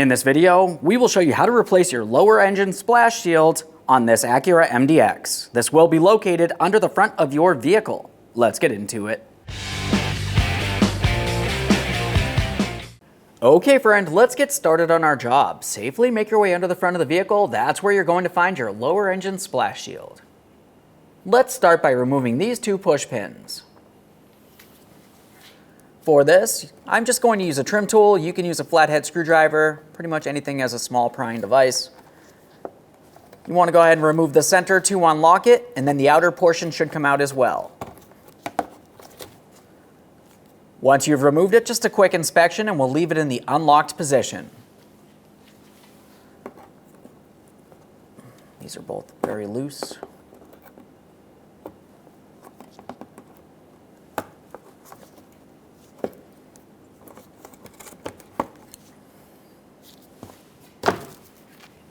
In this video, we will show you how to replace your lower engine splash shield on this Acura MDX. This will be located under the front of your vehicle. Let's get into it. Okay friend, let's get started on our job. Safely make your way under the front of the vehicle. That's where you're going to find your lower engine splash shield. Let's start by removing these two push pins. For this, I'm just going to use a trim tool. You can use a flathead screwdriver, pretty much anything as a small prying device. You want to go ahead and remove the center to unlock it, and then the outer portion should come out as well. Once you've removed it, just a quick inspection and we'll leave it in the unlocked position. These are both very loose.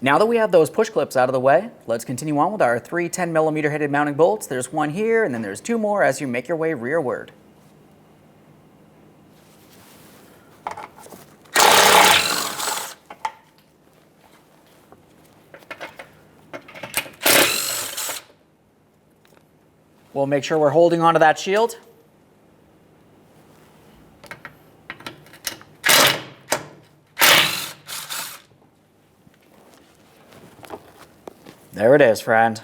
Now that we have those push clips out of the way, let's continue on with our three 10mm headed mounting bolts. There's one here and then there's two more as you make your way rearward. We'll make sure we're holding onto that shield. There it is, friend.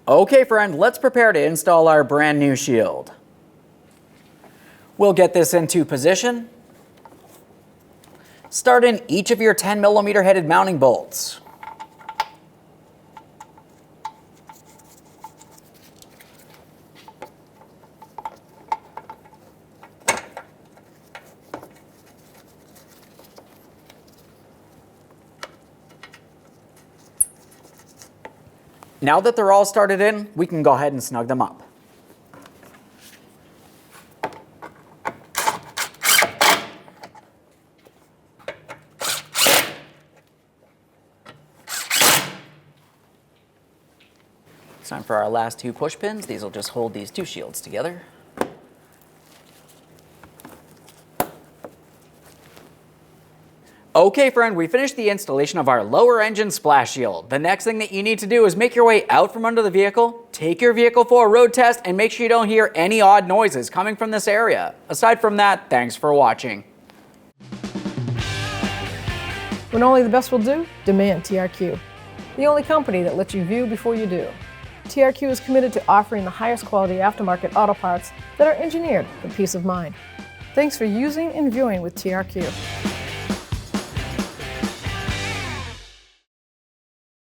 Okay, friend, let's prepare to install our brand new shield. We'll get this into position. Start in each of your 10mm headed mounting bolts. Now that they're all started in, we can go ahead and snug them up. It's time for our last two push pins. These will just hold these two shields together. Okay friend, we finished the installation of our lower engine splash shield. The next thing that you need to do is make your way out from under the vehicle, take your vehicle for a road test, and make sure you don't hear any odd noises coming from this area. Aside from that, thanks for watching. When only the best will do, demand TRQ. The only company that lets you view before you do. TRQ is committed to offering the highest quality aftermarket auto parts that are engineered for peace of mind. Thanks for using and viewing with TRQ.